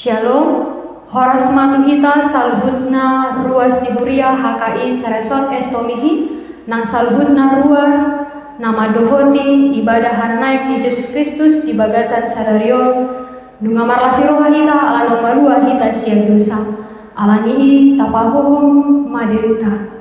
Shalom, horas matuhita salhutna ruas dihuria HKI Saresot Estomihi nang salhutna ruas nama dohoti ibadahan naik di Yesus Kristus di bagasan sadario nunga marlasi roha hita ala nomarua hita siang dosa ala nihi tapahuhum maderuta.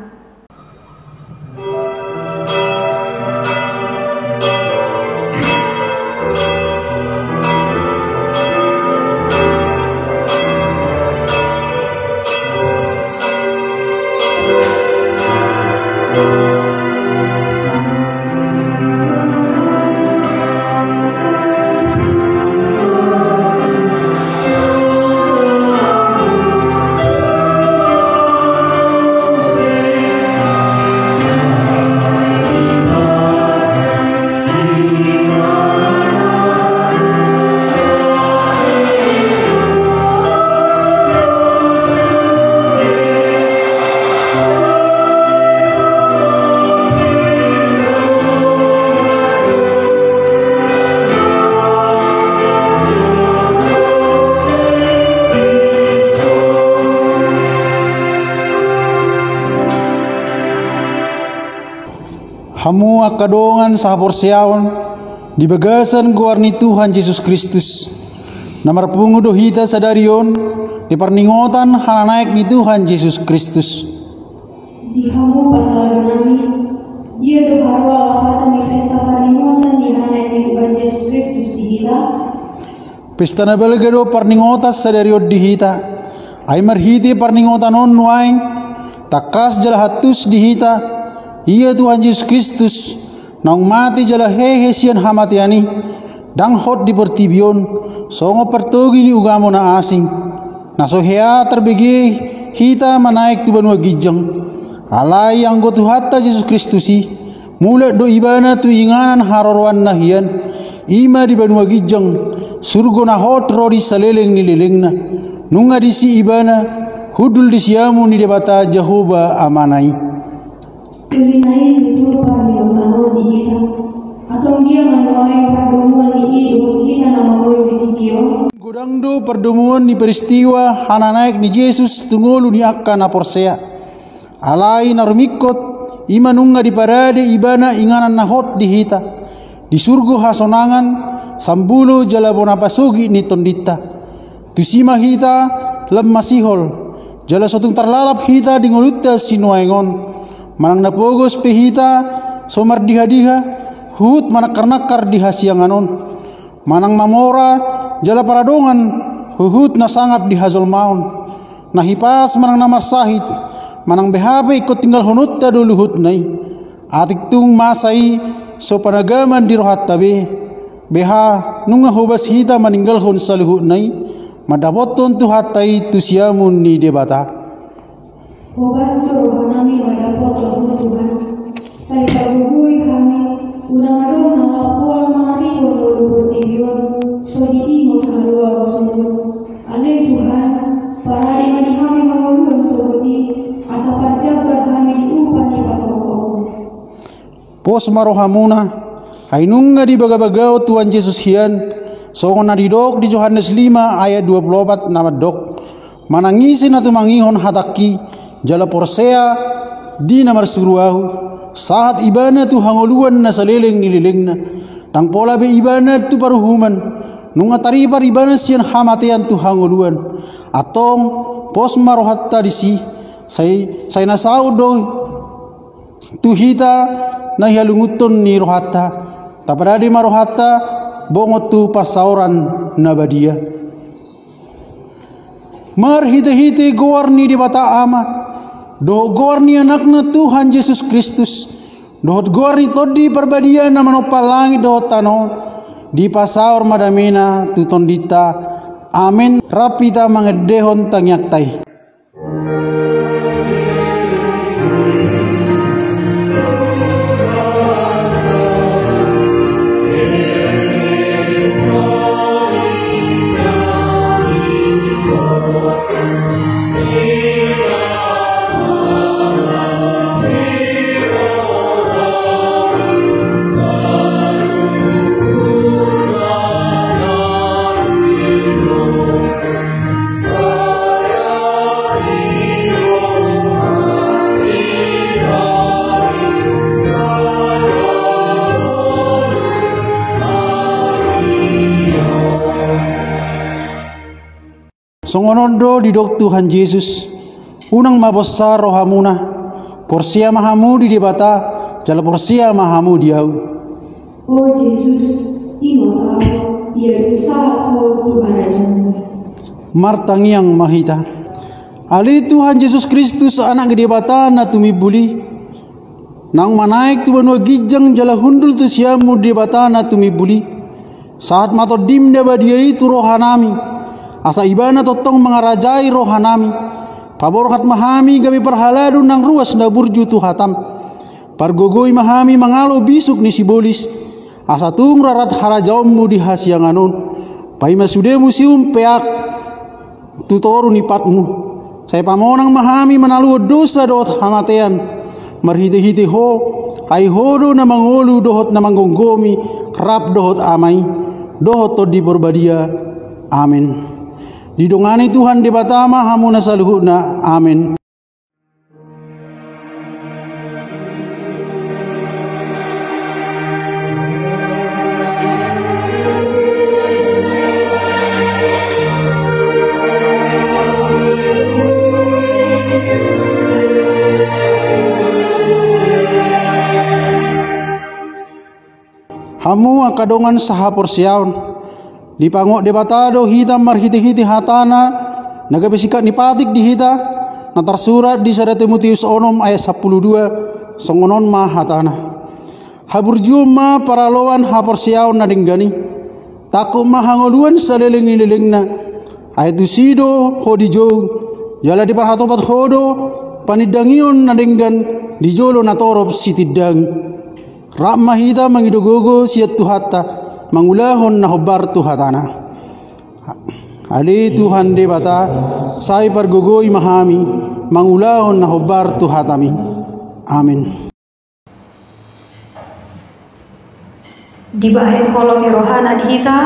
Hamu akadongan sahaporsiawan di bagasan guarni Tuhan Yesus Kristus. Namar pungudo hita sadarion di perningotan hananaik ni Tuhan Yesus Kristus. Di hamu pangalaman nami, dia doharwa lapatan di pesta perningotan di hananaik ni Tuhan Yesus Kristus di hita. Pesta nabelgado perningotas sadarion di hita. Ay marhiti perningotan on nuaing takas jalahatus di hita. Iya Tuhan Yesus Kristus nang mati jala hehesian hamatiani dang hot di pertibion songo pertogi ni ugamo na asing naso hea terbegi hita manaik tu banua gijang alai anggo Tuhatta Yesus Kristusi mula do ibana tu inganan harorwan nahian ima di banua gijang surgo na hot rodi saleleng ni lelengna nunga disi ibana hudul disiamu ni debata Jehovah amanai. Kulinai itu perningotan di hita atau dia menuai pertemuan ini dengan kita nama video. Godangdo pertemuan ni peristiwa hananaik ni Yesus tungolu ni akka na porsea. Alai narumikot imanunga di parade ibana inganan na hot di hita. Di surgo hasonangan sambulo jala bonapasugi ni tondita. Tusima hita lemmasihol. Jala sotung terlalap hita di ngolutta sinuaingon. Manang napogos pehita somar diha-diha hut manakar-nakar diha sianganon manang mamora jala paradongan huhut na sangap diha zolmaon nahipas manang namar sahit manang behabe ikut tinggal hunutta dulu hut nai atik tung masai so panagaman di rohat tabe beha nunga hubas hita maninggal hun saluhut nai madaboton tu hatai tu siamun ni debata. Obasto rohanami madapoto Tuhan. Saya pagugui kami, unang na apol mari wolo tibion, so di mo halua sumul. Ale Tuhan, para di mani kami manguluan sugodi, asa parjaga kami upani pakoko. Pos marohamuna, hainunga di bagabagao Tuhan Yesus hian, so nadidok di Yohanes 5 ayat 24 namadok, manangisin at mangihon hataki, jala porsea di namar suruahu. Saat ibana tu hangoluan na saleleng nililing na tang pola be ibana tu paruhuman nunga taribar ibana sian hamatian tu hangoluan atong pos marohatta disi say nasau do tu hita na halunguton ni rohatta taparadi marohatta bongot tu pasauran na badia mar hite goarni di bata ama doh gorni anakna Tuhan Yesus Kristus, doh gorni todi perbadia na manopal langit doh tano di pasaur madamena tutondita. Amin. Rapita mangedehon tangyaktai. Songonondo di dok Tuhan Yesus unang mabosar rohamuna porsia mahamu di debata jala porsia mahamu diau. Oh Yesus, imo tao ia usaha ho Tuhan aja. Martangiang mahita. Ali Tuhan Yesus Kristus anak gedebata na tumibuli. Nang manaik tu banua gijang jala hundul tu siamu debata na tumibuli. Saat matodim da badiai tu rohanami. Asa ibana totong mengarajai rohanami paborohat mahami gabi perhaladu nang ruas na burju tu hatam pargogoi mahami mangalo bisuk ni sibolis asa tung rarat harajaumu di hasianganon pai masude museum peak tutoru nipatmu saya pamonang mahami menalu dosa dot hamatean marhite-hite ho ai hodo na mangolu dohot na manggonggomi krap dohot amai dohot to di porbadia. Amin. Didongani Tuhan di batama hamuna saluhuna. Amin. Hamu akadongan saha porsiaon dipangok debatado hitam marhiti-hiti hatana nagabisikat nipatik di hita na tersurat di 1 Timotius 6 ayat 12 songonon ma hatana haburjum ma paraloan haporsiaon na dinggani taku ma hangoluan saleleng-leleng na ayat usido hodijo jala di parhatobat hodo panidangion na dinggan di jolo na torop sitidang rak mahita mangidogogo siat tuhatta mangulahon na hobar tuhatana. Ali Tuhan debata sai pargogoi mahami mangulahon na hobar tuhatami. Amin. Di bahe kolong rohana dihita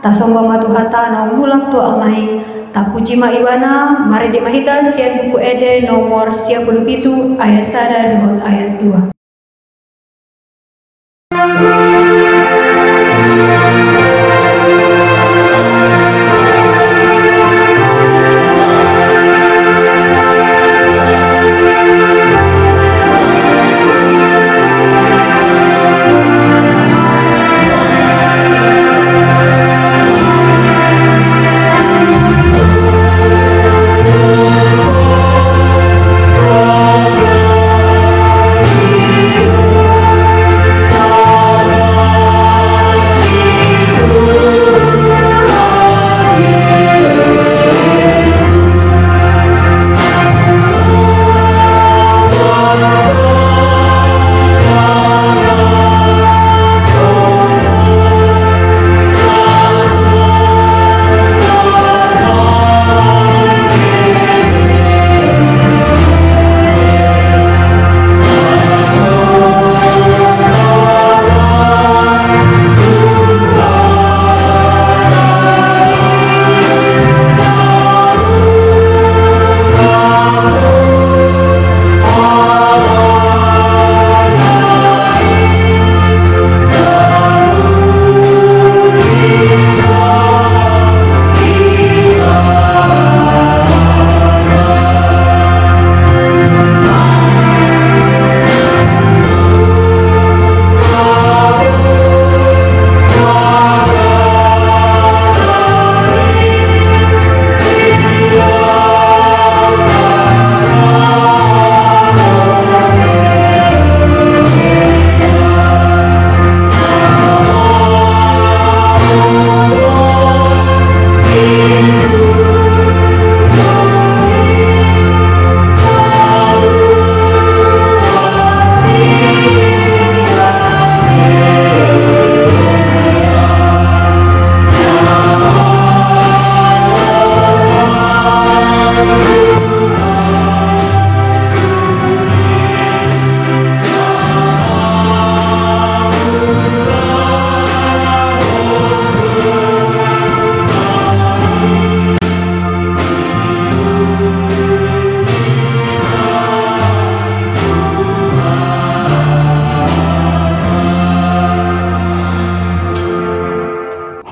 tasomba matuhata na ngulang tu amai tapuji ma iwana mari di mahita sian buku ede nomor 57 ayat 1 ayat 2.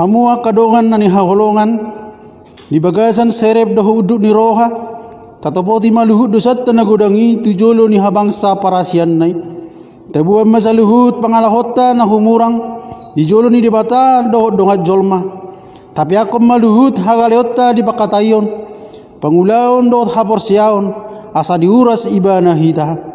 hamua kadongan na ni haholongan, di bagasan serep dahu uduk ni roha, tatapoti maluhut dosat nagudangi tujolo ni habangsa parasian nai. Tabuan masaluhut pangalahota na humurang, di jolo ni dibata dohot dongat jolma. Tapi aku maluhut hagaleota di pakatayon, pangulaon dohot haporsiaon, asa diuras ibana hita.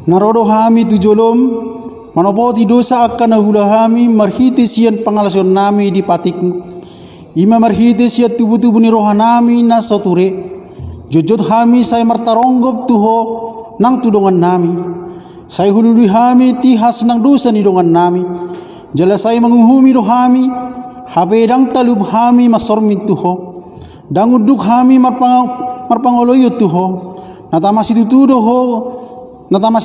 Narodo hami tujolom, manopoti dosa akan nahula hami, marhiti sian pangalasion nami di patikmu. Ima marhiti sian tubuh-tubuh ni roha nami na soture. Jojot hami saya martaronggop tuho nang tudongan nami. Saya hululi hami tihas nang dosa ni dongan nami. Jala saya menguhumi rohami, habedang talub hami masormin tuho. Danguduk hami marpangoloyo tuho. Natamasi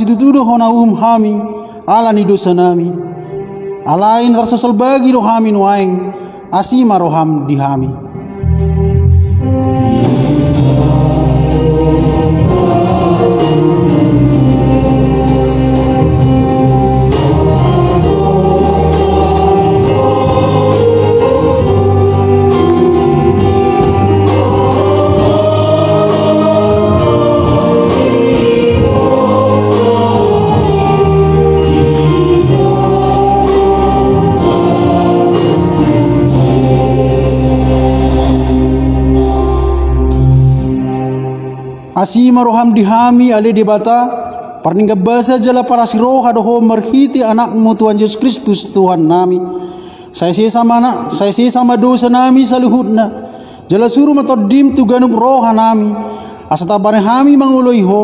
tutudo ho na hami ala ni dosa nami. Alain rarsosol bagi rohami nuaing asima roham di hami. Asima roham dihami ale debata parningga basa jala para siroha doho marhiti anakmu Tuhan Yesus Kristus Tuhan nami. Saya sama dosa nami saluhutna jala suruh matodim tu ganub roha nami asatabane hami manguloiho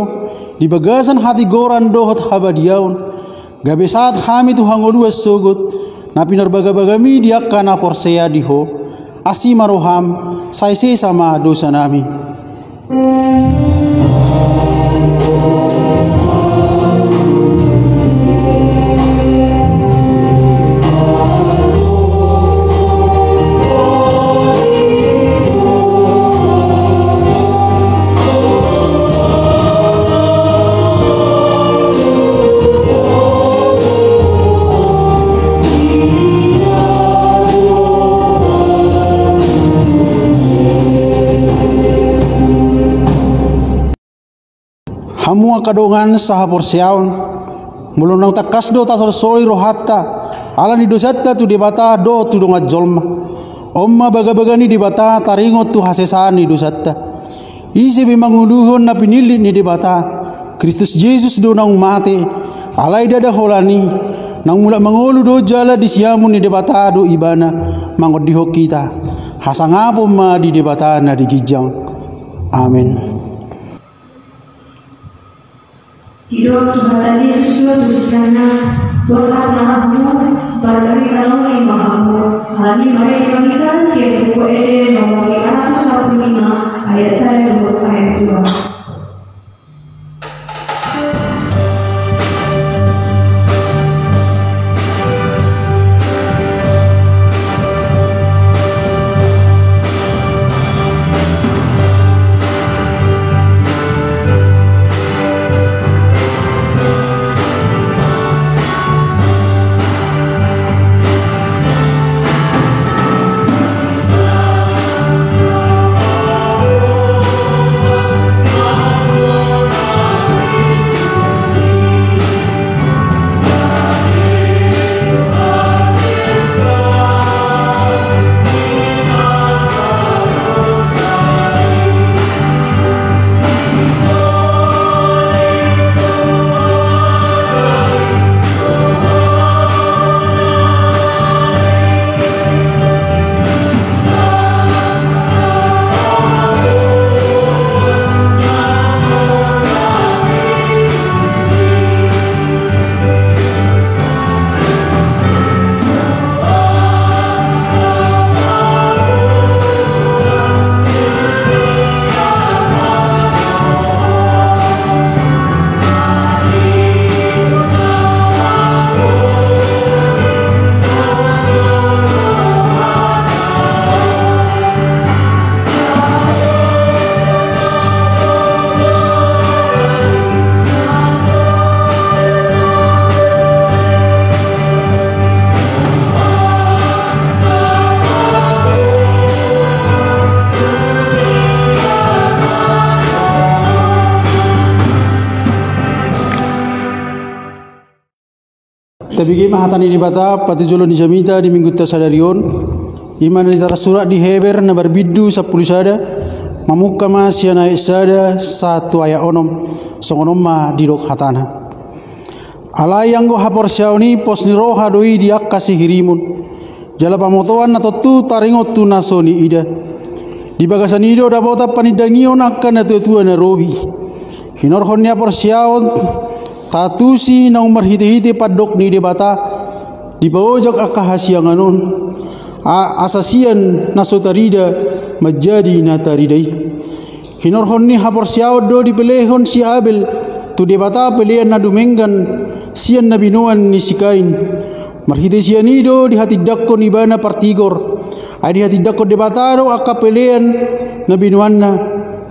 di bagasan hati goran dohot habadiaun gabe saat hami tu hangoluas sogot na pinarbagabagami diakana porsea diho asima roham saya sama dosa nami. Hamua kadongan saha porsiaon mulun nang takas do tasol soli rohatta ala ni dosatta tu debata do tu dongat jolma omma baga-bagani debata taringot tu hasesani dosatta isi bimanguluhon na pinili ni debata Kristus Yesus do nang mate alai dada holani nang mula mangolu do jala disiamun ni debata do ibana mangod diho kita hasangapo ma di debata na digijang. Amin. Hidup Tuhan Yesus di sana, Tuhan Mahamu, berdari dalam imamu. Hal ini mereka kita siap buat nomor 115 ayat 1 ayat 2. Tabigi mahatani di bata pati jolo ni jamita di minggu tasadarion iman di tara surat di Heber na barbidu 10 sada mamuka masya na sada satu ayat onom songonom ma dirok hatana alai yang go hapor syauni pos ni roha doi diak kasih hirimun jala pamotoan na totu taringot tu nasoni ida di bagasan ido dabota panidangion akan na tutua na robi hinorhon ni hapor syaun tatusi na umar hiti-hiti padok ni debata di bawajak akahasiang anon asasian nasotarida menjadi nataridai hinorhon ni hapor siaud do di pelehon si Abel tu debata pelehan na dumenggan sian na binuan ni sikain marhiti sian ido di hati dakko ni bana partigor ay di hati dakko debata do akka pelehan na binuan na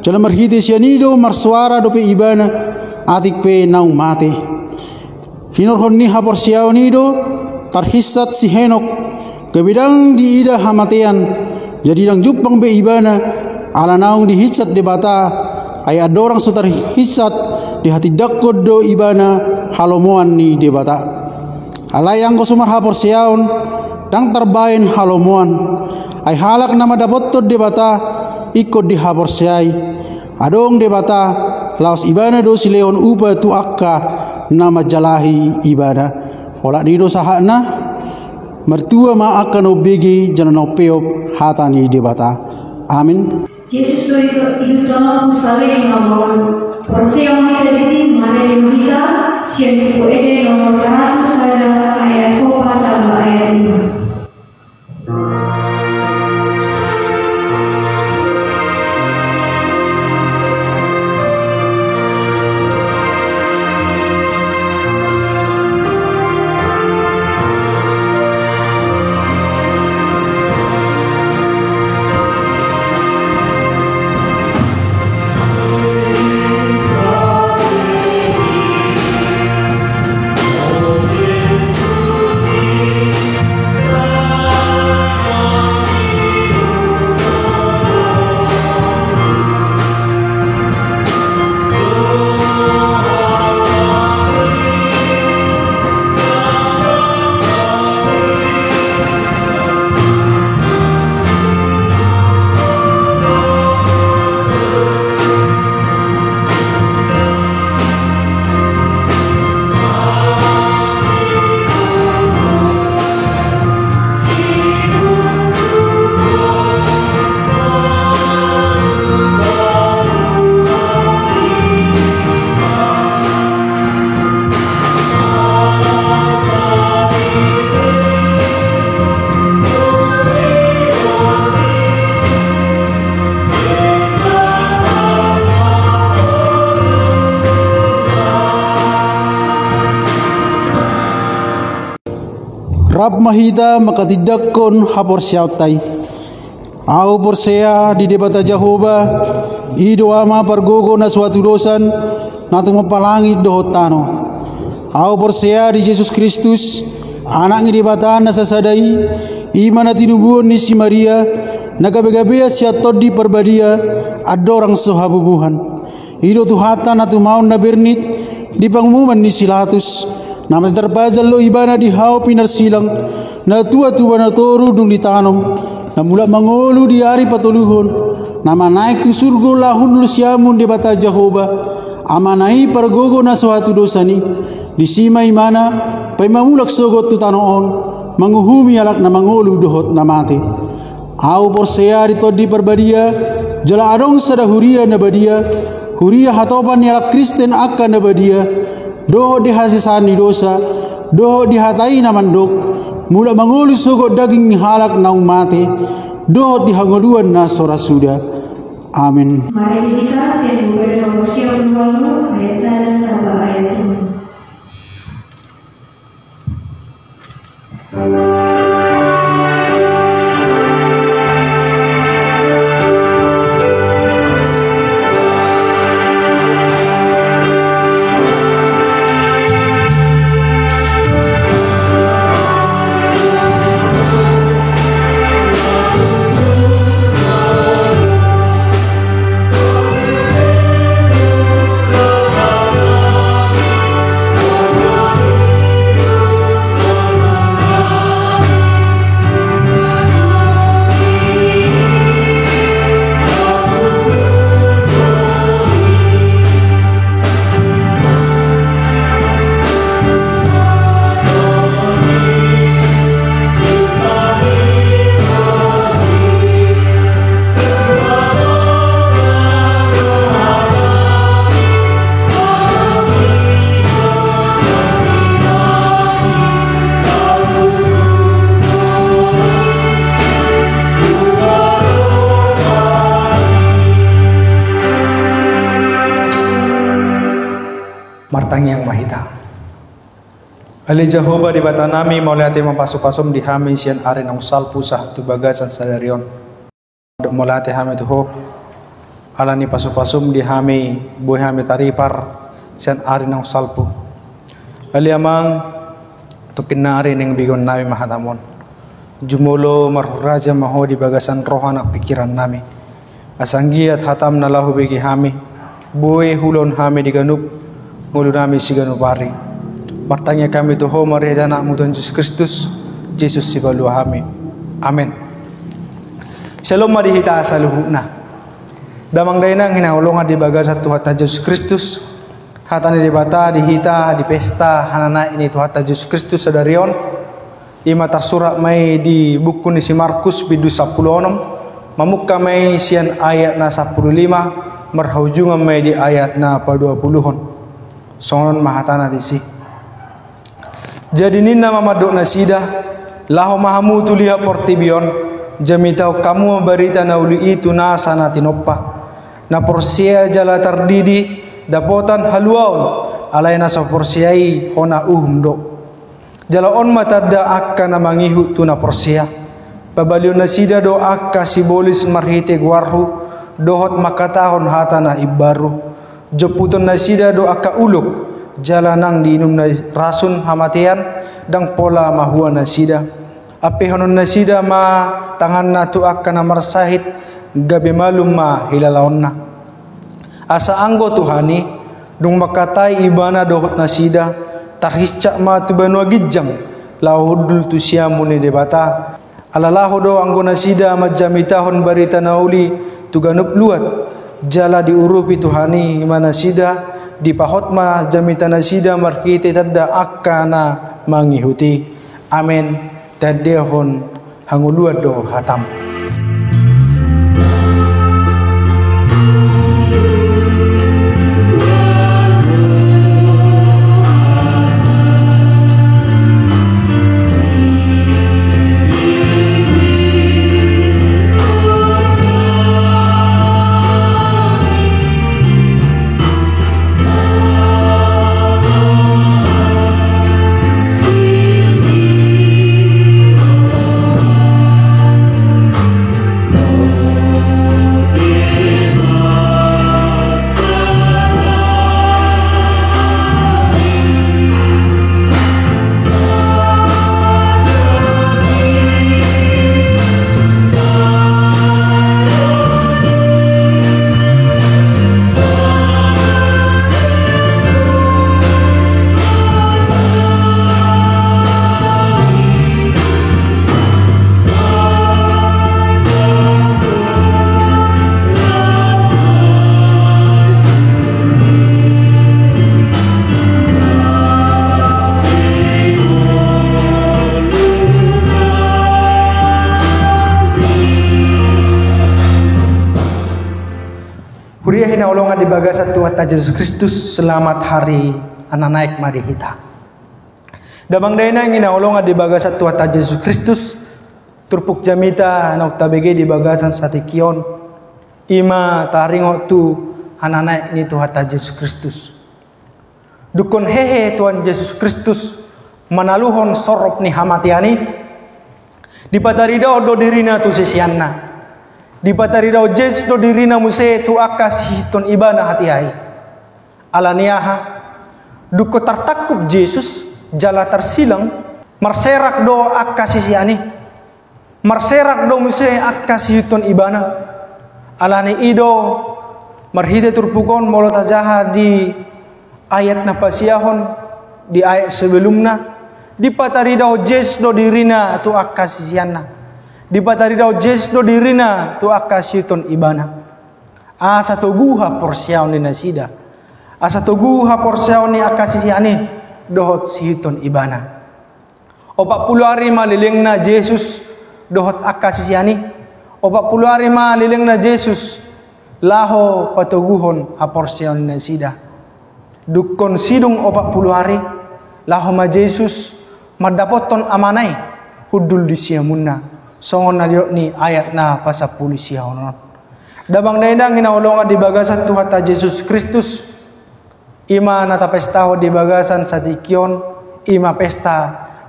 jala marhiti sian ido marsuara do pe ibana atik pe naung mate hinorhon ni hapor siaw nido tarhisat si Henok gabidang di ida hamatean jadi dang jupang be ibana ala naung dihisat de bata ay adorang sutar hisat di hati dakod do ibana halomoan ni de bata alayang ko sumar hapor siaw dang terbain halomoan ay halak nama dapot de bata ikut di hapor siay adong de bata laos ibana do si leon upa tu akka nama jalahi ibana ola di do sahana mertua ma akan obegi janan opeop hatani debata amin Yesus itu tolong saling ngomong persiapan dari mana yang kita siang ede nomor 100 ada ayat 4 tambah ayat 5. Rab mahita makatidakkon hapor siautai au porsea di debata Jehovah ido ama pargogo na suatu dosan natu mapalangit dohotano au porsea di Yesus Kristus anak ni debata na sasadai iman na tinubuan ni si Maria nagabe-gabe siya todi perbadia adorang sohabubuhan ido tuhata natu maun na bernit di pangumuman ni Silatus nama terpajal lo ibana di hau pinar silang na tua-tua na toru dung ditanom na mula mangolu di hari patuluhon nama naik tu surgo lahun lu siamun di bata Jehovah amanai pargogo na suatu dosani di sima imana pai mamulak sogot tu tanoon manguhumi alak na mangolu dohot na mate au porsea di todi perbadia jala adong sada huria na badia huria hatopan ni alak Kristen akan na badia doh dihasisani dosa doh dihatai na mandok mula mangulu sogot daging halak naung mate doh dihangoduan na sorasuda amin. Mari kita siang nomor siang ayat 1 tambah ayat 2. martang yang mahita. Ali Jehovah di bata nami mauliati mampasupasum di hami sian ari nang salpu sah tu bagasan sadarion. Mauliati hami tuho alani pasupasum di hami boy hami taripar sian ari nang salpu. Ali amang tukin ari ning bigon nami mahatamon. Jumulo marhuraja maho di bagasan rohana pikiran nami. Asanggiat hatam nalahu bagi hami. Boy hulon hami diganup ngulu nami siganupari. Martanya kami tuho marida anak Tuhan Yesus Kristus, Yesus si balu hami. Amin. Shalom madihita saluhuna. Damang dainang hinaulungan di bagasat Tuhan Yesus Kristus. Hatani di bata dihita di pesta hanana ini Tuhan Yesus Kristus sadarion. Ima tersurat mai di buku ni si Markus bidu 16. Mamukka mai sian ayat na 15. Merhaujungan mai di ayat na 20-hon. Songon mahatana disi. Jadi nina mamadok nasida laho mahamu tuliha portibion jamitau kamu berita na uli itu nasa na tinoppa na porsia jala tardidi dapotan haluaon alay na sa porsiai hona uhumdo jala on matada akka na mangihu tu na porsia babalion nasida do akka sibolis marhite guarhu dohot makatahon hata na ibaru jeputon nasida do akka uluk jalanang diinum na rasun hamatian dang pola mahua nasida ape hanon nasida ma tangan na tuak kana marsahit gabe malum ma hilalaon na asa anggo tuhani dung makatai ibana dohot nasida tarhisca ma tu banua gijjang lahudul tu siamune debata alalaho do anggo nasida majamitahon barita nauli tuganup luat jala diurupi tuhani mana sida di pahotma jamitana sida markite tadda akkana mangihuti amin taddehon hanguluad do hatam. Huriya hinaulungan di bagasat Tuhan Yesus Kristus selamat hari anak naik madihita. Damang daina yang hinaulungan di bagasat Tuhan Yesus Kristus turpuk jamita anak tabege di bagasan satikion ima taringo tu anak naik ni Tuhan Yesus Kristus. Dukun hehe Tuhan Yesus Kristus manaluhon sorop ni hamatiani di patarida odo dirina tu sesianna. Di patari daw jes do dirina muse tu akas hiton ibana hati hai alaniaha duko tartakup Jesus jala tersilang marserak do akas sisiani marserak do muse akas hiton ibana alani ido marhide turpukon molota jaha di ayat na pasiahon di ayat sebelumna di patari daw jes do dirina tu akas sisiana di patari daw jes do dirina tu akasiton ibana asa toguha porsiaon ni nasida asa toguha porsiaon ni akasisiani dohot siton ibana 40 hari malilingna Jesus dohot akasisiani 40 hari malilingna Jesus laho patoguhon ha porsiaon ni nasida dukon sidung 40 hari laho ma Jesus madapoton amanai hudul di siamunna songon na ni ayat na pasapuli siya onon. Dabang dainang hinaulungan di bagasan Tuhan Yesus Kristus Ima nata pesta ho di bagasan satikion, ima pesta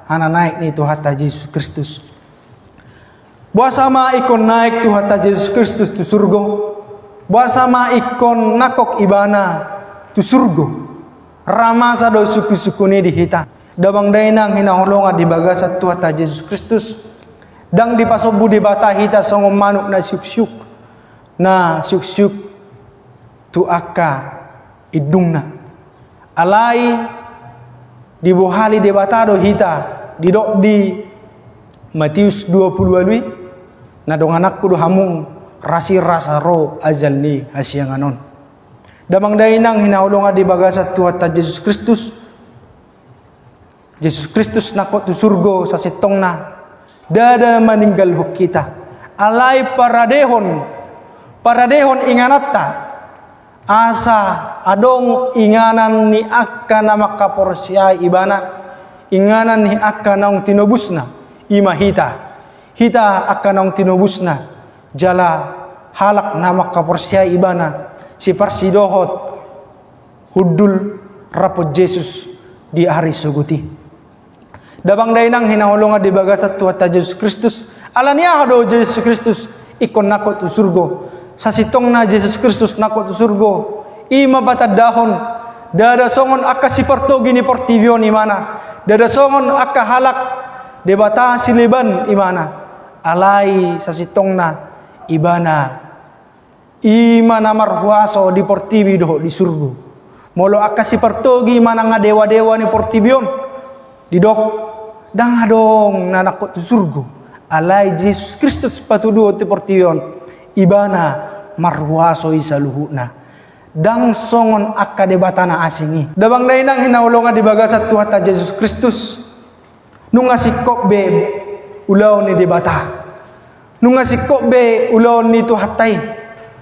hana naik ni Tuhan Yesus Kristus. Buasama ikon naik Tuhan Yesus Kristus tu surga. Buasama ikon nakok ibana tu surga. Ramasa do suku-suku ni dihita. Dabang dainang hinahulonga di bagasan Tuhan Yesus Kristus. Dang di pasobu di bata hita songom manuk na syuk-syuk. Na syuk-syuk tu akka idungna. Alai di bohali di batado hita didok di Matius 20 alwi na dong anakku do hamung rasi rasa ro azal ni hasianganon. Damang dainang hinaulonga di bagasat Tuhan Yesus Kristus. Yesus Kristus nakot tu surgo sa setong na dada meninggal huk kita. Alai paradehon inganatta. Asa adong inganan ni akka na makaporsiya ibana, inganan ni akka naong tinubusna ima hita akka naong tinubusna jala halak na makaporsiya ibana si parsidohot hudul rapod Jesus di hari suguti. Dabang dainang hinahulunga di bagasat Tuhan Yesus Kristus alaniya do Jesus Kristus ikon nakot tu surgo. Sa sitong na Jesus Kristus nakot surgo ima batad dahon dada songon akka sipartogi ni portibion imana dada songon akka halak debata siliban imana alai sa sitong na ibana imana marhuaso di portibi doho di surgo molo akka sipartogi imana nga dewa-dewa ni portibion didok dang adong na nakot surgo alai Jesus Kristus patuduo ti portibion ibana marhuaso isa luhuna dang songon akka debatana asingi dabang dainang hinaulonga di bagasat Tuhan Yesus Kristus nunga sikop be ulaw ni debata nunga sikop be ulaw ni tuhatay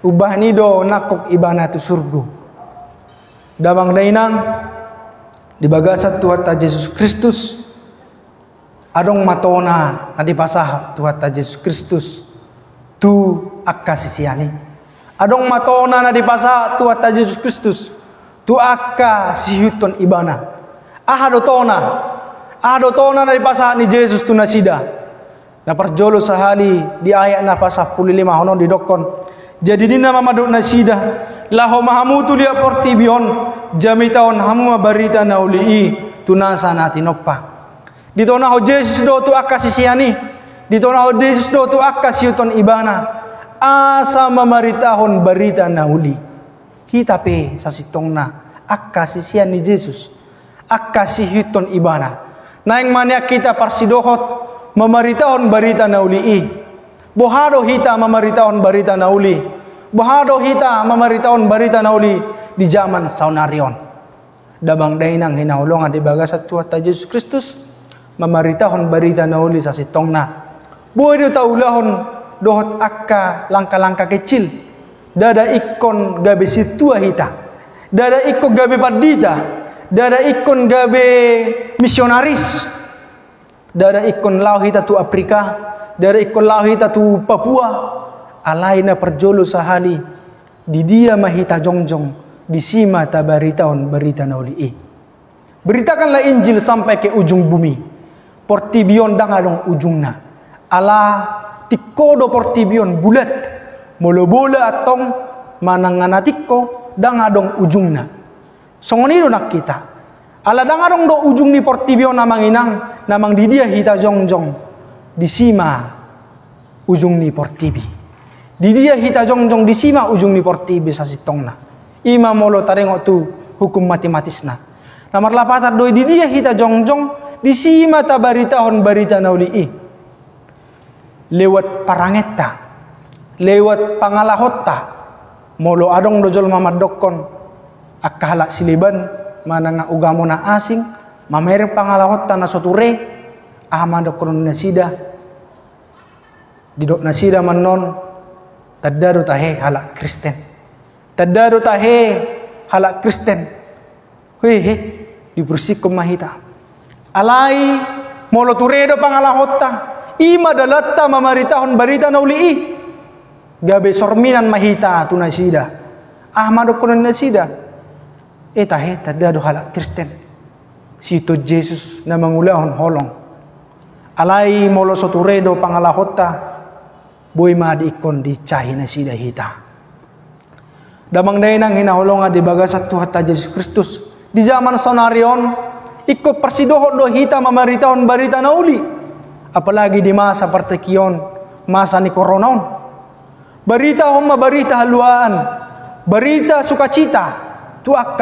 ubah ni do nakok ibana tu surgo dabang dainang di bagasat Tuhan Yesus Kristus adong matona na dipasah Tuhan Yesus Kristus tu akka sisiani adong matona na dipasa tu atta Jesus Kristus tu akka sihuton ibana ahado tona na dipasa ni Jesus tu nasida na parjolo sahali di ayat na pasah 15 hono di dokon jadi dina mamaduk nasida laho mahamutu dia portibion jamitaon hamu barita na ulii tunasa na tinoppa ditona ho Jesus do tu akka sisiani ditona ho Jesus do tu akka siuton ibana asa mamaritahon barita na huli kita pe sa sitong na akka sisian ni Jesus akka siuton ibana naing mania kita parsidohot mamaritahon barita na huli bohado hita mamaritahon barita na huli bohado hita mamaritahon barita na huli di zaman saunarion dabang dainang hinahulongan di bagasat Tuhan Yesus Kristus mamaritahon barita na huli sa sitong na buhay do taulahon dohot akka langka-langka kecil dada ikon gabe situa hita dada ikon gabe padita dada ikon gabe misionaris dada ikon lau hita tu Afrika dada ikon lau hita tu Papua alaina perjolo sahali di dia mahita jongjong di sima tabaritaon berita nauli beritakanlah Injil sampai ke ujung bumi portibion dang adong ujungna ala tikodo portibion bulat molo-bola atong mananganatiko dang adong ujungna songonido nak kita ala dang adong do ujung ni portibion namang inang namang di dia hita jongjong di sima ujung ni portibi di dia hita jongjong di sima ujung ni portibi sa sitongna ima molo tarengok tu hukum matematisna namar lapatan doi di dia hita jongjong di sima tabaritahon barita nauli lewat parangetta lewat pangalahotta molo adong dojol mamadokon akka halak siliban mana nga ugamo na asing mamer pangalahotta na soture amadokon nasida didok nasida manon taddaru tahe halak Kristen taddaru tahe halak Kristen hehe dibersikum mahita alai molo turedo pangalahotta ima dalatta mamaritahon barita nauli gabe sorminan mahita tu nasida ahmad kunan nasida Tahe tada do halak Kristen. Sito Jesus na mangulahon holong. Alay molo soturedo pangalahota. Boy maadikon di cahi na sida hita. Damang dainang hinahulong di bagasat Tuhan ta Jesus Kristus. Di zaman sonarion, ikko persidohon do hita mamaritahon barita na uli. Apalagi di masa pertekion, masa ni koronaon. Barita homa barita haluan, barita sukacita, tuak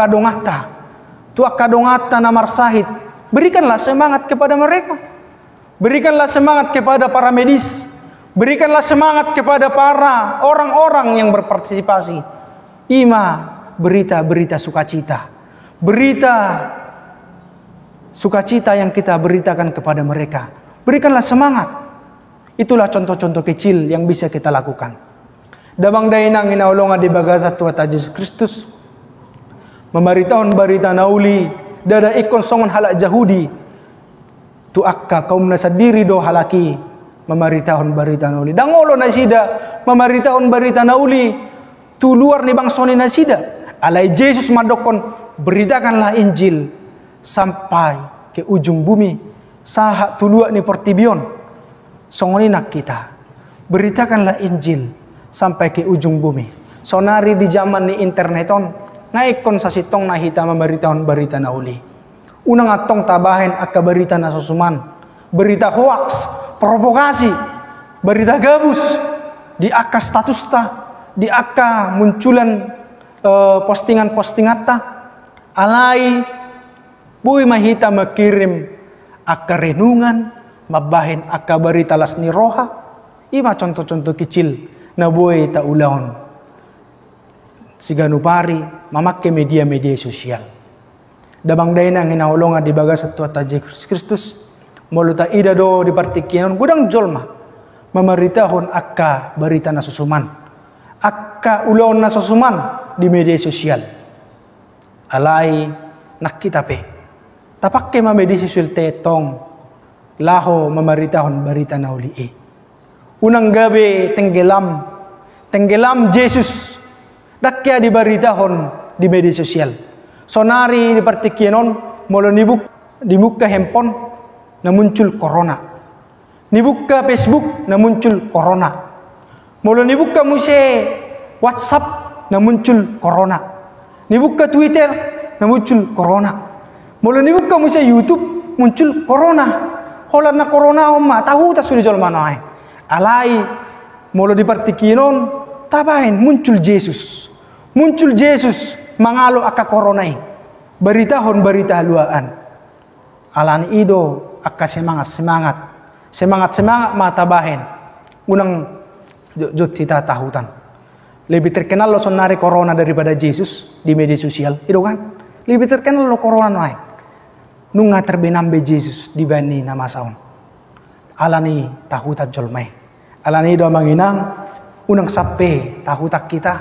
kadongata na marsahit. Berikanlah semangat kepada mereka. Berikanlah semangat kepada para medis. Berikanlah semangat kepada para orang-orang yang berpartisipasi. Berita sukacita. Berita sukacita yang kita beritakan kepada mereka. Berikanlah semangat. Itulah contoh-contoh kecil yang bisa kita lakukan. Dabang dainang inaulonga di bagasat Tuhan Yesus Kristus. Memeritahun barita nauli. Dada ikon songon halak Yahudi. Tu akka kaum nasadiri do halaki. Memeritahun barita nauli. Dangolo nasida. Memeritahun barita nauli. Tu luar ni bangsoni nasida. Alai Yesus madokon. Beritakanlah Injil. Sampai ke ujung bumi. Sahak tulua ni portibion. Songoninak kita. Beritakanlah Injil. Sampai ke ujung bumi. Sonari di zaman ni interneton. Ngaikon sa sitong nahita memeritahun barita nauli. Unang atong tabahin akka berita na susuman. Berita hoax. Provokasi, berita gabus, di akka statusta, di akka munculan postingan-postingan ta, alai, buy mahita makirim akka renungan, mabahin akka berita las ni roha, ima contoh-contoh kecil na buy ta ulahon. Siganupari, mamakke media-media sosial. Dabang dainang hinaulongan di bagasat Tuhan Yesus Kristus. Moluta ida do di partikian gudang jolma memeritahon akka berita na susuman akka ulon na susuman di media sosial alai nak kita pe tapakke ma media sosial tetong laho memeritahon berita na uli unang gabi tenggelam Jesus dakya di beritahon di media sosial sonari di partikianon molo di muka handphone na muncul corona. Nibuka Facebook na muncul corona. Mula nibuka muse WhatsApp na muncul corona. Nibuka Twitter na muncul corona. Mula nibuka muse YouTube muncul corona. Holan na corona umma tahu ta sudah jol manai. Alai mula di partikinon tabahin muncul Yesus. Muncul Yesus mangalo akka coronai. Beritahon berita haluaan. Alani ido akka semangat matabahin unang jod kita tahutan lebih terkenal lo sonari corona daripada Yesus di media sosial itu kan lebih terkenal lo corona noai nunga terbenambe Yesus dibanding nama saun alani tahutan jolmai alani do manginang unang sape tahutak kita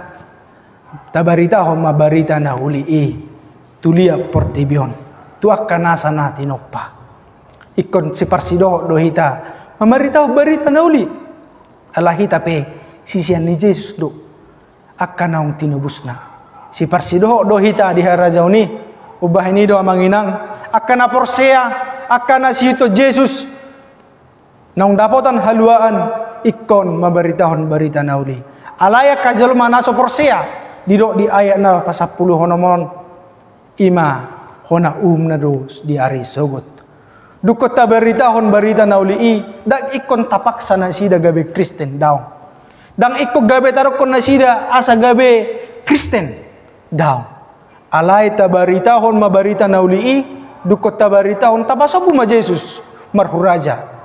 tabarita homa barita na uli tulia portibion tuak kanasa na tinoppa ikon si parsido dohita memeritahu berita nauli alahita pe sisian ni Jesus do akan naung tinubusna si parsido dohita di harajauni ubah ini do manginang akan aporsea akan asito Jesus naung dapotan haluaan ikon memberitahon berita nauli alaya kajal mana so porsea didok di ayat na pasal 10 honomon ima hona na dos di ari sogot dukot ta beritahon berita nauli dak ikon tapak sana sida gabe Kristen daw. Dang ikko gabe tarokon na sida asa gabe Kristen daw. Alay ta beritahon mabarita nauli dukot ta beritahon tapasobu ma Jesus marhuraja.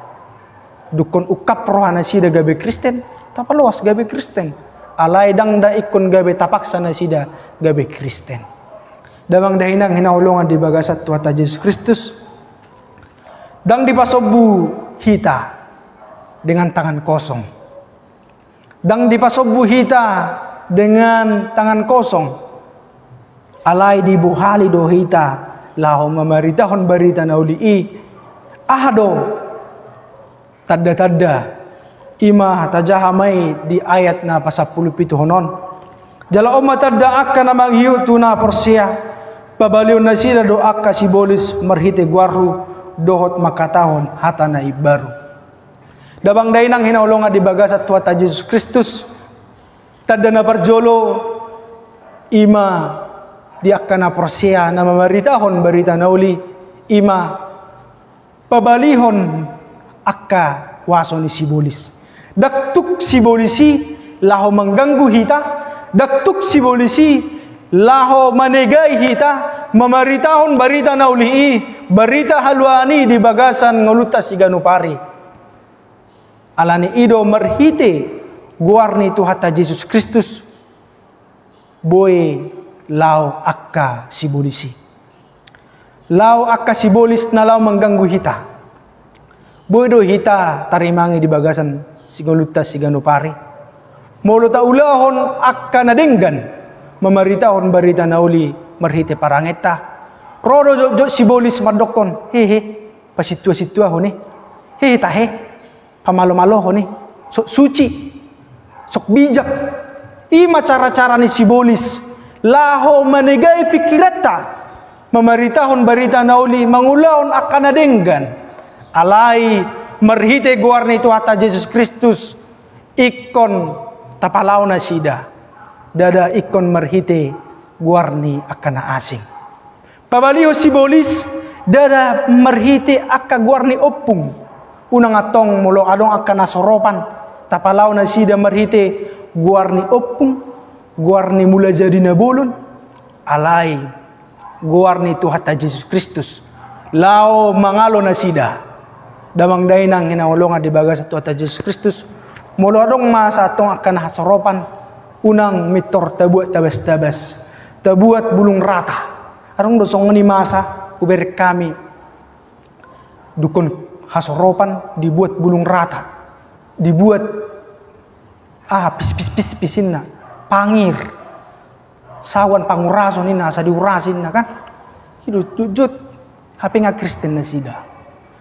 Dukon ukap rohana sida gabe Kristen tapaluas gabe Kristen. Alay dang da ikon gabe tapak sana sida gabe Kristen. Damang dahinang hinaulongan di bagasat Tuhan Yesus Kristus. Dang dipasobu hita dengan tangan kosong. Dang dipasobu hita dengan tangan kosong. Alay dibuhali do hita laho memeritahon berita nauli ahado tadda ima tajahamai di ayat na pasal 17 honon. Jala oma tadda akan namang hiu tuna porsia Pabaliw na sila doa ka sibolis marhite guarru dohot makatahon hata na ibaru. Dabang dainang hinaulong di bagas at tuwata Jesus Kristus tada na parjolo ima di akka na porsia na mamaritahon barita na uli ima pabalihon akka waso ni sibolis. Daktuk sibolisi laho mengganggu hita, daktuk sibolisi laho manegay hita, mamaritahon barita na uli'i, barita haluani di bagasan ngulutas si ganupari. Alani ido marhite guarni tu hata Jesus Kristus boy lao akka sibolisi. Lao akka sibolis na lao mengganggu hita. Boy do hita tarimangi di bagasan si ngulutas si ganupari. Molo ta ulahon akka nadenggan mamaritahon barita na uli marhite parangeta. Rodo jo sibolis madokon. Hehe, pasitua-situa honi. Hehe tahe, pamalo-malo honi. Sok suci, sok bijak. Ima cara-cara ni sibolis. Laho manegay pikirata. Mamaritahon barita na uli mangulahon akka nadenggan. Alay marhite guarni tu hata Jesus Kristus ikon tapalaw na sida. Dada ikon marhite guarni akan na asing. Pabaliho sibolis dada marhite akka guarni opung. Unang atong mulo adong akan na soropan. Tapalaw na sida marhite guarni opung. Guarni mula jadi na bolon. Alay guarni tu hata Jesus Kristus. Lao mangalo na sida. Damang dainang hinaulong di bagas at tuwata Jesus Kristus. Mulo adong masa atong akan hasoropan. Unang mitor tabuat tabas-tabas. Tabuat bulung rata. Arong dosong ni masa uber kami. Dukon hasoropan dibuat bulung rata. Dibuat pis-pis-pisin na. Pangir. Sawan pangurason ni nasa diurasin na kan. Hidut-jut. Hapi nga Kristen na sida.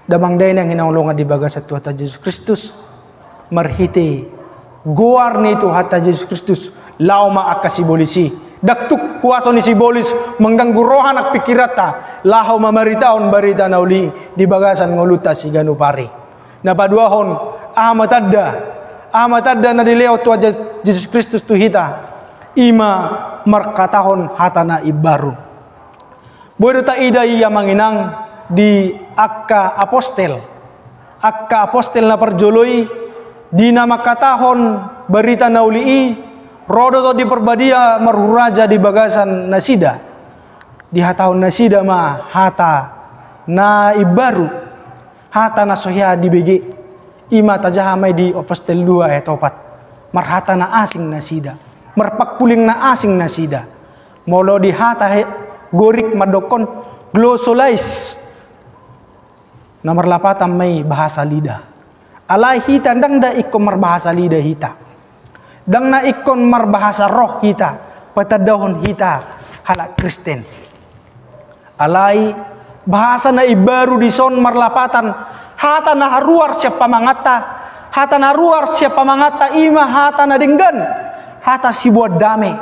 Damang dain yang hinaulungan di bagas at hata Jesus Kristus marhite guar nito hata Jesus Kristus lauma akka sibolisi daktuk kuwaso ni sibolis mengganggurohan ak pikirata laho mamaritaon barita na uli di bagasan ngulutas si ganupari napaduahon amatadda na dileo tu Jesus Kristus tu hita ima markatahon hata na ibaru bodo ta ida iya manginang di akka apostel na perjoloi di nama katahon berita naulii rodo to di perbadia marhuraja di bagasan nasida di hatahon nasida ma hata na ibaru hata na sohya di bege ima tajahamay di apostel 2 ayat 4 marhata na asing nasida marpakpuling na asing nasida molo di hata gorik madokon glossolais nomor 8 may bahasa lidah. Alay hita dang da ikon marbahasa lidah hita. Dang na ikon marbahasa roh hita. Patadahon hita halak Kristen. Alay bahasa na ibaru di son marlapatan. Hata na haruar siya pamangata. Hata na haruar siya pamangata ima hata na denggan. Hata si buat dame.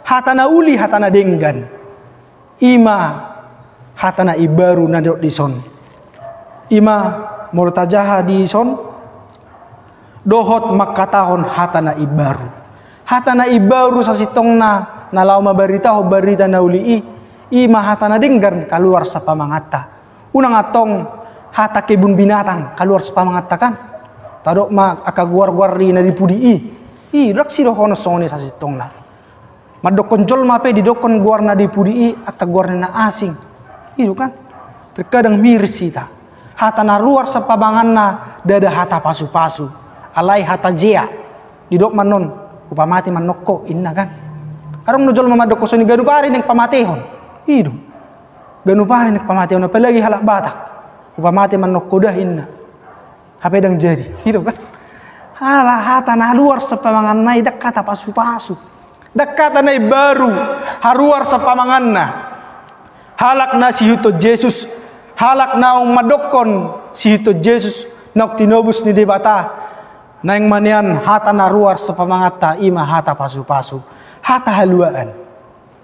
Hata na uli hata na denggan. Ima hata na ibaru na di son. Ima murtajaha di son dohot makatahon hata na ibaru. Hata na ibaru sa sitong na nalaw mabarita o barita na uli'i. Ima hata na denggan kaluar sa pamangata. Unang atong hata kebun binatang kaluar sa pamangata kan. Tadok akagwar-gwari na dipudi'i. Rak siro kono songni sa sitong na. Madokon jol mape didokon guar na dipudi'i akagwar na asing. Itu kan. Terkadang miris kita. Hata na luar sa pabangan na dada hata pasu-pasu. Alay hata jea. Didok manon. Upamati manokko. Inna kan. Arong nujol mamadokko so ni ganupari ng pamatehon. Hido. Ganupari ng pamatehon. Apalagi halak batak. Upamati manokko dah inna. Hapedang jari. Hido kan. Hala hata na luar sa pabangan na idak kata pasu-pasu. Dak kata na baru. Haruar sa pabangan na. Halak na si Huto Jesus. Halak na ang madokon si Hito Jesus nak tinobus ni debata na yung manian hata naruar sa pamangata ima hata pasu-pasu hata haluan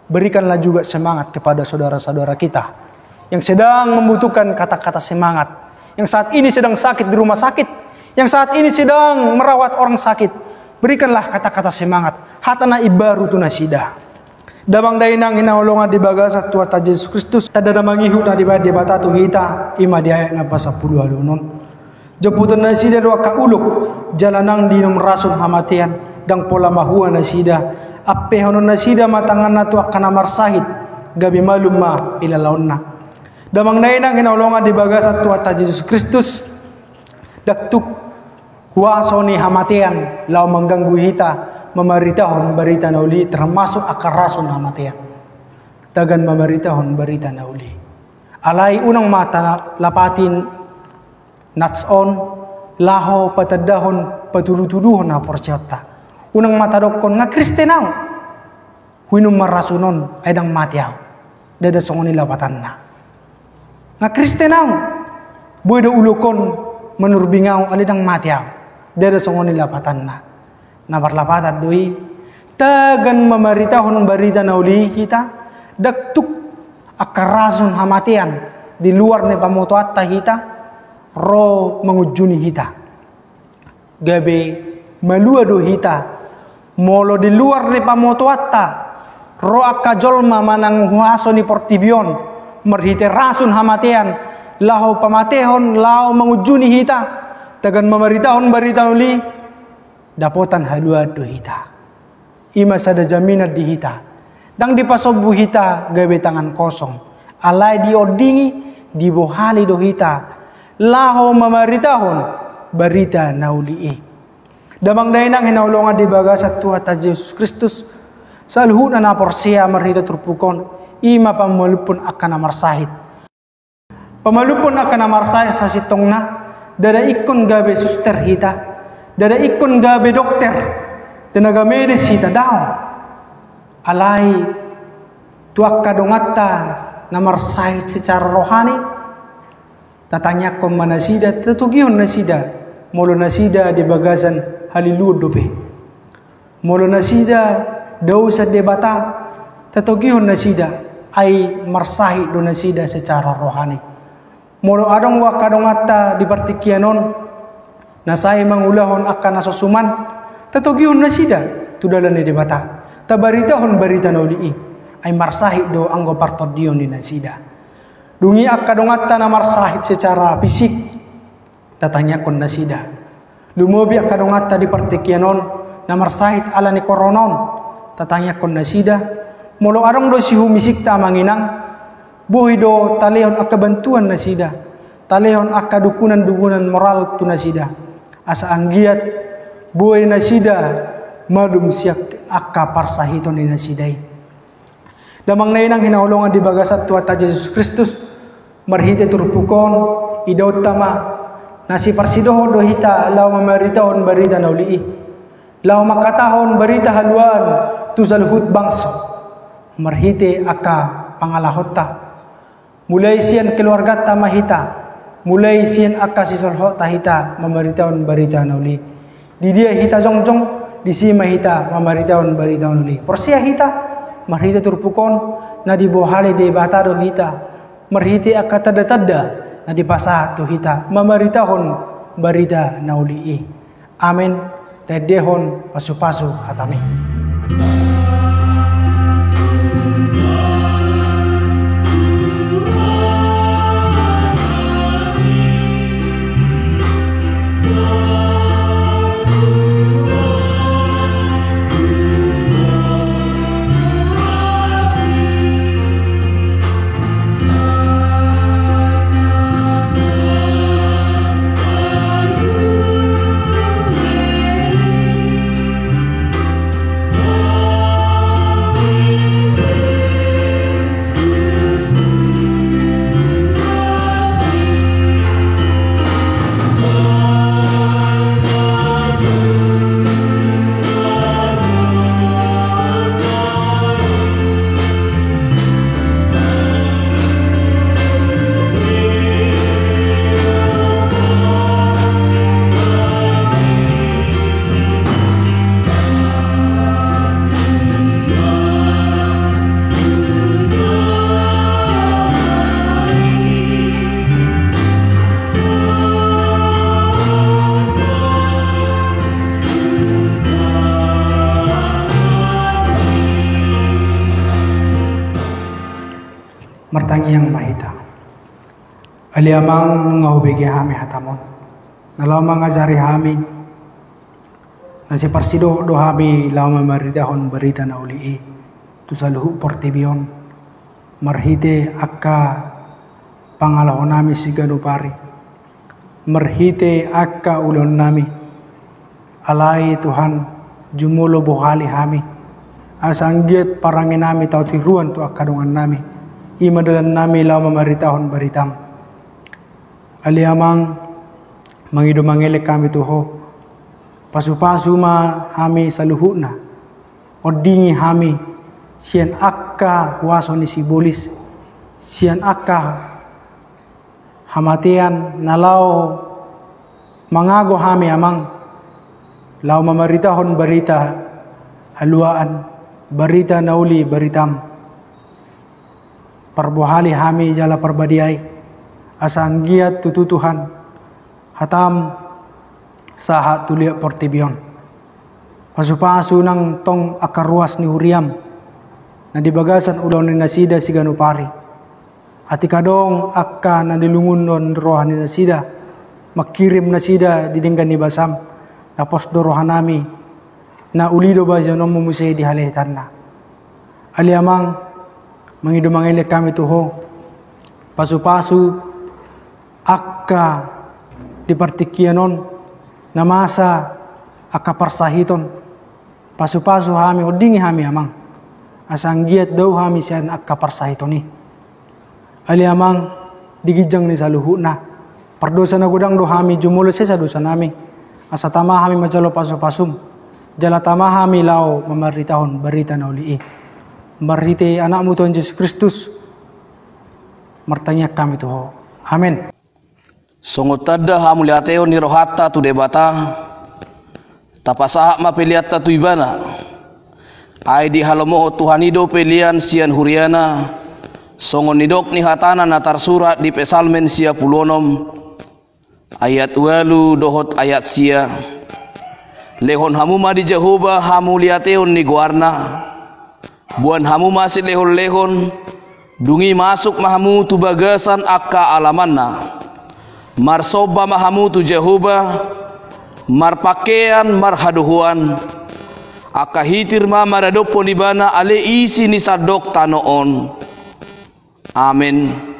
berikanlah juga semangat kepada saudara-saudara kita yang sedang membutuhkan kata-kata semangat, yang saat ini sedang sakit di rumah sakit, yang saat ini sedang merawat orang sakit. Berikanlah kata-kata semangat. Hatana ibaru tu nasida. Dabang dainang inaulonga di bagasa Tuhan Yesus Kristus. Tada mangihu na di bata tu kita ima di ayat na pasal 10 alunon. Jeputan nasida doa kauluk jalanang di nom rasun hamatian dang pola mahua nasida. Ape hono nasida matangan na tu akan amar sahid gabi malum ma ila launna. Dabang dainang inaulonga di bagasa Tuhan Yesus Kristus. Daktuk huasoni hamatian lau mengganggu hita memeritahon berita nauli termasuk akar rasun hamatian tagan memeritahon berita nauli alai unang mata lapatin natson laho patadahon patulutuduhon na porsyata unang mata dokon nga kristenau huinum marasunon aydang matiaw dada songoni lapatan na nga kristenau buedo ulukon menurbingau alidang matiaw dada songoni lapatan na nabarlapatan doi tagan memeritahon berita nauli kita daktuk akarasun hamatian di luar ne pamotoatta kita ro mengujuni kita gabe malua do kita molo di luar ne pamotoatta ro akajolma manang huaso ni portibion merhite rasun hamatian lahu pamatehon lau mengujuni kita tagan memeritahon berita nauli dapotan halua do hita ima sada jaminat di hita dang dipasobu hita gawe tangan kosong alai diodingi dibohali do hita laho mamaritahon berita nauli damang dainang hinaulonga di bagasa Tuhan Yesus Kristus salhuna na porsia merhita turpukon ima pamalupun akan amar sahid pamalupun akan amar sahid sa sitongna dada ikon gawe suster hita dada ikon gabe dokter tenaga medis hita daw alai tuak kadongatta namar sahid secara rohani tatanya kon manasida tetugion nasida molo nasida di bagasan halilud dope molo nasida daw sa debata tetugion nasida ai marsahid do nasida secara rohani molo adong wa kadongatta di partikianon nasai mangulahon akan nasusuman tatogihon nasida tudalan ni debata tabaritahon berita nauli ay marsahid do anggo partodion ni nasida dungi akadongatta na marsahid secara fisik tatanya kon nasida lumobi akadongatta di partikianon na marsahid ala ni koronon tatanya kon nasida molo arong do si humisik ta manginang buhi do talehon akabantuan nasida talehon akadukunan-dukunan moral tu nasida asa anggiat buhay nasida malum siyak akka parsahiton ni nasidai damang nainang hinaulongan di bagasat Tuhan Yesus Kristus marhite turpukon idaw tama nasi parsidoho do hita law mameritahon berita nauli law makatahon berita haluan tuzal hut bangso marhite akka pangalahota mulai sian keluarga tamahita mulai sian akka sisolho tahita memeritahon berita nauli di dia hita jongjong di sima hita memeritahon berita nauli porsia hita marhita turpukon na di bohale de batado hita marhite akka tada-tada na di pasa tu hita memeritahon berita nauli amen tedehon pasu-pasu hatami martangi yang mahita. Ali amang ngahubigi hami hatamon. Nalaw mangajari hami na si parsido do hami law mamaridahon berita na uli tu saluhu portibion marhite akka pangalahon nami si ganupari marhite akka ulon nami alai Tuhan jumulo bohali hami asanggiat parangin nami tau tiruan tu akadungan nami imadalan nami law mamaritahon beritam ali amang mangido mangelek kami tuho pasu-pasu ma hami saluhuna odingi hami sian akka waso ni sibolis sian akka hamatian nalau mangago hami amang lau mamaritahon berita haluaan berita nauli beritam perbohali hami jala perbadiai asanggiat tututuhan hatam saha tulia portibion pasu-pasu nang tong akaruas ni huriam na dibagasan ulon ni nasida si ganupari ati kadong akka na dilungun non rohan ni nasida makirim nasida didinggan ni basam napos do rohan nami na ulido ba janom mumusay di haletan na ali amang mangido mangilek kami tuho pasu-pasu akka di partikianon na masa akaparsahiton pasu-pasu hami odingi hami amang asanggiat daw hami siyan akaparsahiton ni ali amang digijang ni saluhu na pardosa na gudang do hami jumulo sa dosa nami asa tama hami majalo pasu-pasum jala tama hami lao mamaritahon berita na uli marite anak mo Tuhan Yesus Kristus martanyak kami tuho amen. Songotada hamuliateo ni rohata tu debata tapasaha mapeliata tu ibana ai di halomo Tuhanido pelian sian huriana songon nidok ni hatana natar surat di pesalmen sia pulonom ayat walu dohot ayat sia lehon hamuma di Jehovah hamuliateo ni guarna buan hamuma si lehon dungi masuk mahamu tu bagasan akka alamanna marsoba mahamu tu Jehovah marpakean marhaduhuan akahitir ma maradopo nibana ale isi ni sadok tanoon amen.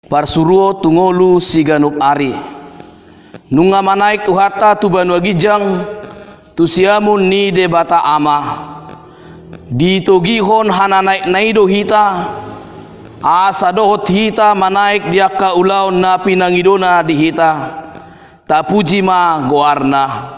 Parsuruo tungolu siganup ari nunga manaik tu hata tu banua gijang tu siamun ni de bata ama di togihon hananaik naido hita asa dohot hita manaik diaka ulau na pinangidona di hita ta puji ma goarna.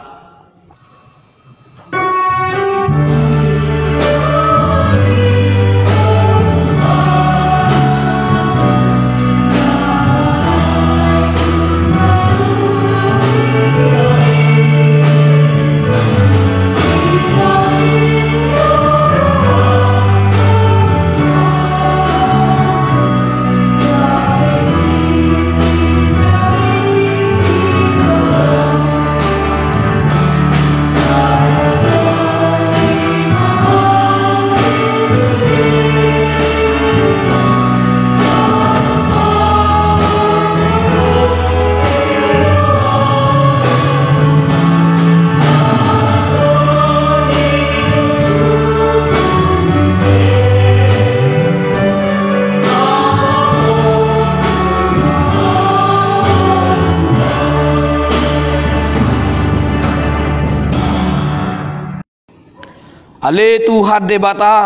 Ale tu hadde bata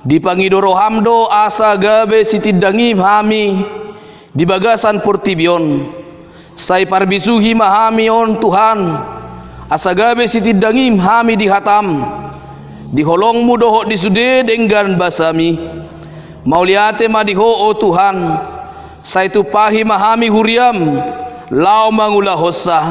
dipangidoro hamdo asa gabe sitidangi hami di bagasan portibion sai parbisuhi mahami on Tuhan asa gabe sitidangi hami di hatam di holong mudoho di sude denggan basami mauliate madiho o Tuhan sai tu pahi mahami huriam lau mangula hossa.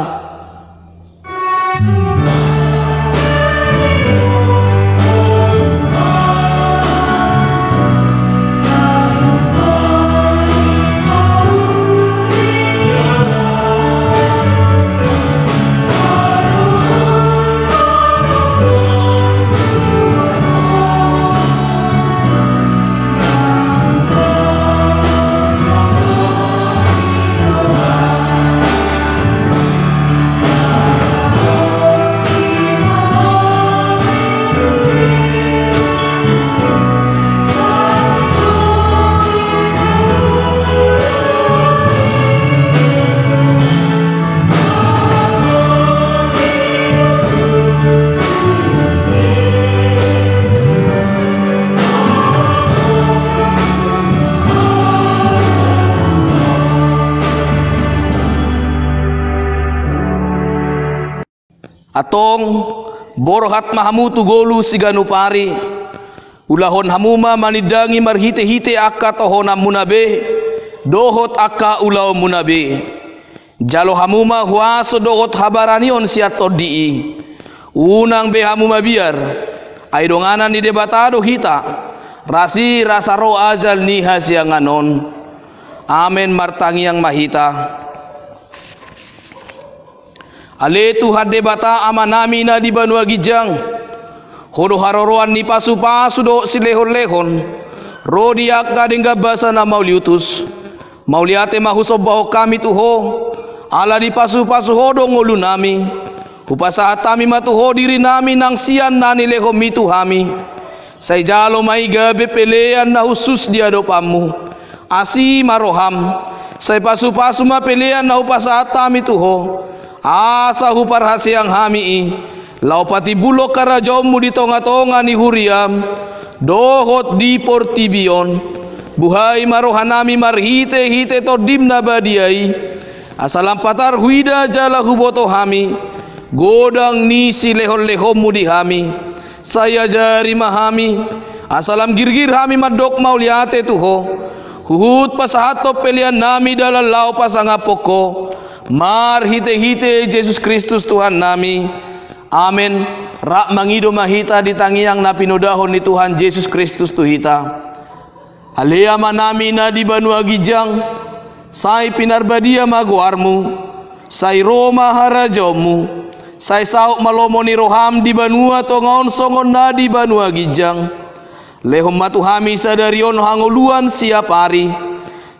Atong borohat mahamu tu golu siganu pari ulahon hamuma manidangi marhite-hite akka tohona munabe dohot akka ulau munabe jalo hamuma huaso dohot habaranion siat todii unang be hamuma biar aidonganan di debatado hita rasi rasaro ajal ni hasianganon amen martangi yang mahita. Ale tu hadde bata amanami na di banua gijang hodo haroroan ni pasu-pasu do silehon-lehon rodi akka dengga basa na mauliutus mauliate mahusob baho kami tuho ala di pasu-pasu hodo ngolu nami upasa atami matuho diri nami nang sian nani leho mitu hami sai jalo mai gabe pelean na husus dia do pamu asi maroham sai pasu-pasu ma pelean na upasa atami tuho asa hupar hasiang hami lau pati bulok karajomu di tonga-tonga ni huriam dohot di portibion buhai marohanami marhite-hite to dimna badiai asalam patar huida jala huboto hami godang ni si lehon-lehonmu di hami saya jari mahami asalam girgir hami madok mauliate tuho huhut pasahato pelian nami dalam lau pasangapoko mar hite-hite Yesus Kristus Tuhan nami amen rak mangido mahita di tangiang na pinodahon ni Tuhan Yesus Kristus tuhita alea manami na di banua gijang sai pinarbadia maguarmu sai Roma harajomu sai sauk malomo ni roham di banua tongaon songon na di banua gijang lehom matuhami sadarion hangoluan siap hari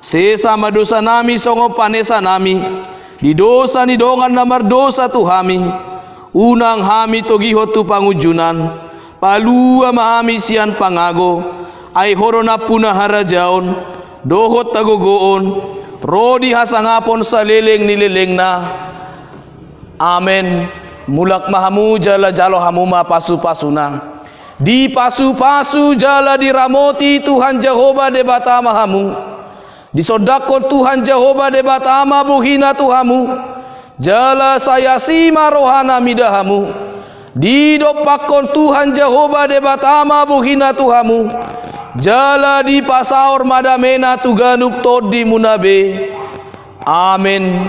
sesama dosa nami songo panesa nami di dosa ni dongan namar dosa tu hami unang hami togiho tu pangujunan palua mahami sian pangago ai horona puna harajaon dohot tagogoon rodi hasangapon saleleng nileleng na Amin. Mulak mahamu jala jalo hamuma pasu-pasuna. Di pasu-pasu jala diramoti Tuhan Jehovah debata mahamu. Disodakon Tuhan Jehovah debata ama buhina Tuhamu. Jala saya sima rohana midahamu. Didopakon Tuhan Jehovah debata ama buhina Tuhamu. Jala di pasaor madamena tuganuk tod di munabe. Amin.